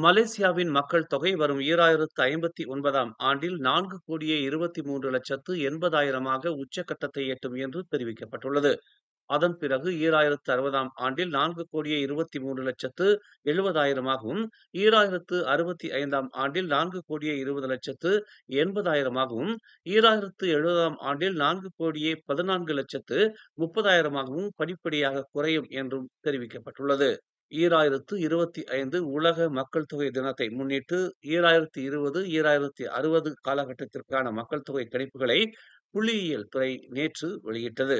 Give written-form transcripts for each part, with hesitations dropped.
மலேசியாவின் மக்கள் தொகை வரும் 2059ஆம் ஆண்டில் 4,23,80,000 உச்சக்கட்டத்தை எட்டும் என்று தெரிவிக்கப்பட்டுள்ளது. அதன் பிறகு 2060ஆம் ஆண்டில் 4,23,70,000 2065ஆம் ஆண்டில் 4,20,80,000 2070ஆம் ஆண்டில் 4,14,30,000 படிப்படியாக குறையும் என்றும் தெரிவிக்கப்பட்டுள்ளது. 2025 உலக மக்கள் தொகை தினத்தை முன்னிட்டு 2020, 2060 காலகட்டத்திற்கான மக்கள் தொகை கணிப்புகளை புள்ளியியல் துறை நேற்று வெளியிட்டது.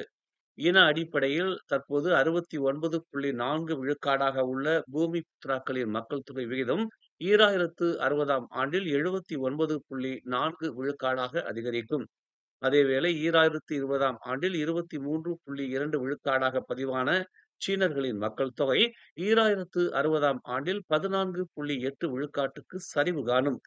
இன அடிப்படையில் தற்போது 69.4 விழுக்காடாக உள்ள பூமி புத்ராக்களின் மக்கள் தொகை விகிதம் 2060ஆம் ஆண்டில் 79.4 விழுக்காடாக அதிகரிக்கும். அதேவேளை 2020ஆம் ஆண்டில் 23.2 விழுக்காடாக பதிவான சீனர்களின் மக்கள் தொகை 2060ஆம் ஆண்டில் 14.8 விழுக்காட்டுக்கு சரிவு காணும்.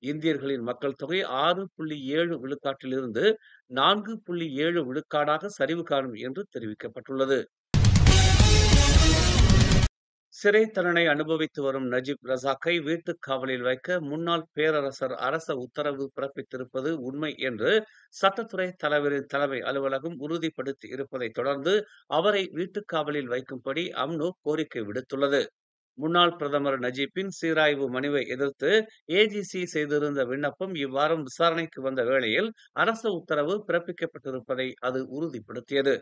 இந்தியர்களின் மக்கள் தொகை 6.7 விழுக்காட்டிலிருந்து 4.7 விழுக்காடாக சரிவு காணும் என்று தெரிவிக்கப்பட்டுள்ளது. சிறை தண்டனை அனுபவித்து வரும் நஜீப் ரசாக்கை வீட்டுக் காவலில் வைக்க முன்னாள் பேரரசர் அரச உத்தரவு பிறப்பித்திருப்பது உண்மை என்று சட்டத்துறை தலைவரின் தலைமை அலுவலகம் உறுதிப்படுத்தி இருப்பதை தொடர்ந்து அவரை வீட்டுக் காவலில் வைக்கும்படி அம்னோ கோரிக்கை விடுத்துள்ளது. முன்னாள் பிரதமர் நஜீப்பின் சீராய்வு மனுவை எதிர்த்து ஏஜிசி செய்திருந்த விண்ணப்பம் இவ்வாரம் விசாரணைக்கு வந்த வேளையில் அரச உத்தரவு பிறப்பிக்கப்பட்டிருப்பதை அது உறுதிப்படுத்தியது.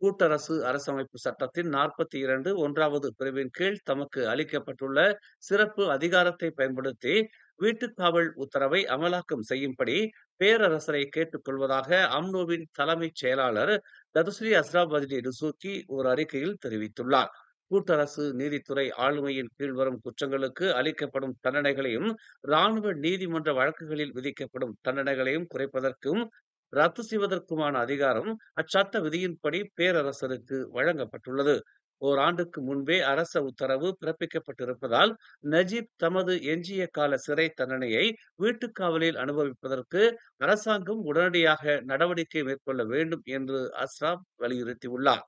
கூட்டரசு அரசமைப்பு சட்டத்தின் 42 1வது பிரிவின் கீழ் தமக்கு அளிக்கப்பட்டுள்ள சிறப்பு அதிகாரத்தை பயன்படுத்தி வீட்டுக்காவல் உத்தரவை அமலாக்கம் செய்யும்படி பேரரசரை கேட்டுக் கொள்வதாக அம்னோவின் தலைமைச் செயலாளர் ததுஸ்ரீ அஸ்ராப் வஜ்டி டுசூக்கி ஒரு அறிக்கையில் தெரிவித்துள்ளார். கூட்டரசு நீதித்துறை ஆளுமையின் கீழ் வரும் குற்றங்களுக்கு அளிக்கப்படும் தண்டனைகளையும் இராணுவ நீதிமன்ற வழக்குகளில் விதிக்கப்படும் தண்டனைகளையும் குறைப்பதற்கும் ரத்து செய்வதற்குமான அதிகாரம் அச்சட்ட விதியின்படி பேரரசருக்கு வழங்கப்பட்டுள்ளது. ஓராண்டுக்கு முன்பே அரச உத்தரவு பிறப்பிக்கப்பட்டிருப்பதால் நஜீப் தமது எஞ்சிய கால சிறை தண்டனையை வீட்டுக்காவலில் அனுபவிப்பதற்கு அரசாங்கம் உடனடியாக நடவடிக்கை மேற்கொள்ள வேண்டும் என்று அஸ்ராப் வலியுறுத்தியுள்ளார்.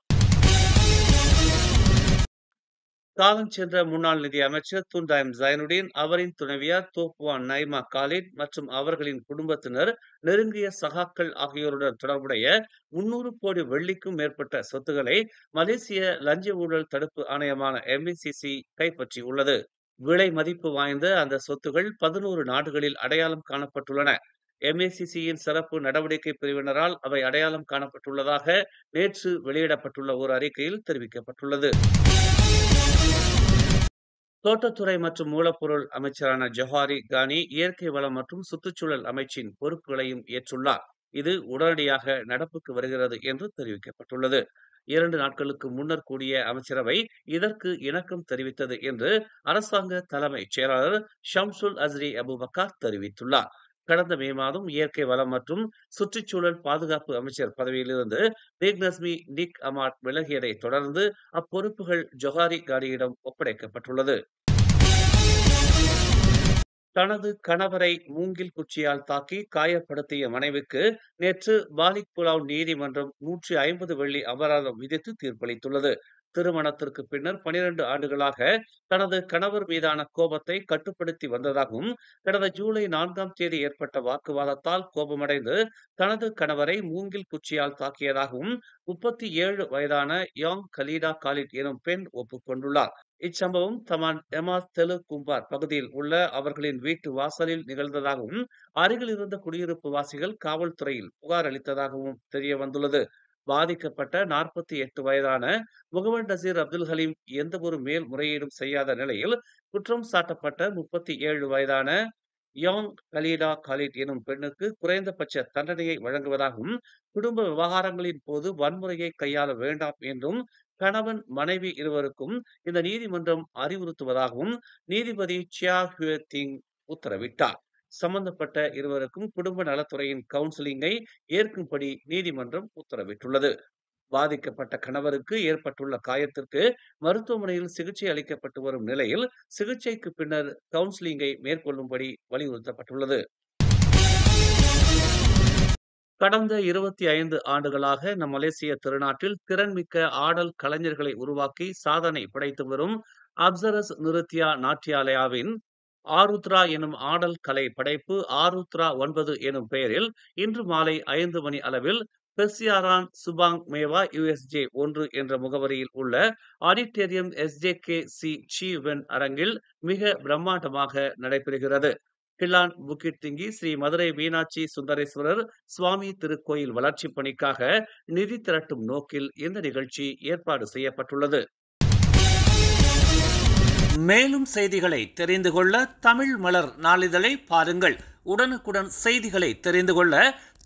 காலஞ்சென்ற முன்னாள் நிதி அமைச்சர் துன் டாயம் ஜைனுடீன், அவரின் துணைவியார் தோப்புவான் நைமா காலிட் மற்றும் அவர்களின் குடும்பத்தினர், நெருங்கிய சகாக்கள் ஆகியோருடன் தொடர்புடைய 300 கோடி வெள்ளிக்கும் மேற்பட்ட சொத்துக்களை மலேசிய லஞ்ச ஊழல் தடுப்பு ஆணையமான MACC கைப்பற்றியுள்ளது. விலை மதிப்பு வாய்ந்த அந்த சொத்துகள் 11 நாடுகளில் அடையாளம் காணப்பட்டுள்ளன. MACCயின் சிறப்பு நடவடிக்கை பிரிவினரால் அவை அடையாளம் காணப்பட்டுள்ளதாக நேற்று வெளியிடப்பட்டுள்ள ஒரு அறிக்கையில் தெரிவிக்கப்பட்டுள்ளது. தோட்டத்துறை மற்றும் மூலப்பொருள் அமைச்சரான ஜொஹாரி கானி இயற்கை வளம் மற்றும் சுற்றுச்சூழல் அமைச்சின் பொறுப்புகளையும் ஏற்றுள்ளார். இது உடனடியாக நடப்புக்கு வருகிறது என்று தெரிவிக்கப்பட்டுள்ளது. 2 நாட்களுக்கு முன்னர் கூடிய அமைச்சரவை இதற்கு இணக்கம் தெரிவித்தது என்று அரசாங்க தலைமைச் செயலாளர் ஷம்சுல் அஸ்ரி அபுபக்கர் தெரிவித்துள்ளார். கடந்த மே மாதம் இயற்கை வளம் மற்றும் சுற்றுச்சூழல் பாதுகாப்பு அமைச்சர் பதவியிலிருந்து நிக் நஸ்மி நிக் அமாட் விலகியதை தொடர்ந்து அப்பொறுப்புகள் ஜொஹாரி கானியிடம் ஒப்படைக்கப்பட்டுள்ளது. தனது கணவரை மூங்கில் குச்சியால் தாக்கி காயப்படுத்திய மனைவிக்கு நேற்று பாலிக் புலாவ் நீதிமன்றம் 150 வெள்ளி அபராதம் விதித்து தீர்ப்பளித்துள்ளது. திருமணத்திற்கு பின்னர் 12 ஆண்டுகளாக தனது கணவர் மீதான கோபத்தை கட்டுப்படுத்தி வந்ததாகவும், கடந்த ஜூலை 4ஆம் தேதி ஏற்பட்ட வாக்குவாதத்தால் கோபமடைந்து தனது கணவரை மூங்கில் குச்சியால் தாக்கியதாகவும் 37 வயதான யாங் கலீடா காலிட் எனும் பெண் ஒப்புக்கொண்டுள்ளார். இச்சம்பவம் தமான் எமாஸ் தெலு கும்பார் பகுதியில் உள்ள அவர்களின் வீட்டு வாசலில் நிகழ்ந்ததாகவும், அருகில் இருந்த குடியிருப்பு வாசிகள் காவல்துறையில் புகார் அளித்ததாகவும் தெரிய வந்துள்ளது. பாதிக்கப்பட்ட 48 வயதான முகமது நசீர் அப்துல் ஹலீம் எந்தவொரு மேல்முறையீடும் செய்யாத நிலையில் குற்றம் சாட்டப்பட்ட 37 வயதான யாங் கலீடா காலிட் எனும் பெண்ணுக்கு குறைந்தபட்ச தண்டனையை வழங்குவதாகவும், குடும்ப விவகாரங்களின் போது வன்முறையை கையாள வேண்டாம் என்றும் கணவன் மனைவி இருவருக்கும் இந்த நீதிமன்றம் அறிவுறுத்துவதாகவும் நீதிபதி சியா ஹுயே திங் உத்தரவிட்டார். சம்பந்தப்பட்ட இருவருக்கும் குடும்ப நலத்துறையின் கவுன்சிலிங்கை ஏற்கும்படி நீதிமன்றம் உத்தரவிட்டுள்ளது. பாதிக்கப்பட்ட கணவருக்கு ஏற்பட்டுள்ள காயத்திற்கு மருத்துவமனையில் சிகிச்சை அளிக்கப்பட்டு வரும் நிலையில் சிகிச்சைக்கு பின்னர் கவுன்சிலிங்கை மேற்கொள்ளும்படி வலியுறுத்தப்பட்டுள்ளது. கடந்த 25 ஆண்டுகளாக நம் மலேசிய திருநாட்டில் திறன்மிக்க ஆடல் கலைஞர்களை உருவாக்கி சாதனை படைத்து வரும் அப்சரஸ் நிருத்யா நாட்டியாலயாவின் ஆருத்ரா எனும் ஆடல் கலை படைப்பு ஆருத்ரா 9 எனும் பெயரில் இன்று மாலை 5 மணி அளவில் பெர்சியாரான் சுபாங் மேவா யுஎஸ்ஜே 1 என்ற முகவரியில் உள்ள ஆடிட்டோரியம் எஸ்ஜேகே சி சீவென் அரங்கில் மிக பிரம்மாண்டமாக நடைபெறுகிறது. கில்லான் புக்கிட் திங்கி ஸ்ரீ மதுரை மீனாட்சி சுந்தரேஸ்வரர் சுவாமி திருக்கோயில் வளர்ச்சிப் பணிக்காக நிதி திரட்டும் நோக்கில் இந்த நிகழ்ச்சி ஏற்பாடு செய்யப்பட்டுள்ளது. மேலும் செய்திகளை தெரிந்து கொள்ள தமிழ் மலர் நாளிதழை பாருங்கள். உடனுக்குடன் செய்திகளை தெரிந்து கொள்ள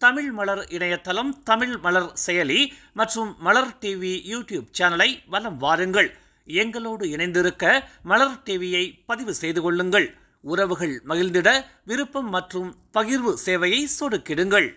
தமிழ் மலர் இணையதளம், தமிழ் மலர் செயலி மற்றும் மலர் டிவி யூடியூப் சேனலை வலம் வாருங்கள். எங்களோடு இணைந்திருக்க மலர் டிவியை பதிவு செய்து கொள்ளுங்கள். உறவுகள் மகிழ்ந்திட விருப்பம் மற்றும் பகிர்வு சேவையை சொடுக்கிடுங்கள்.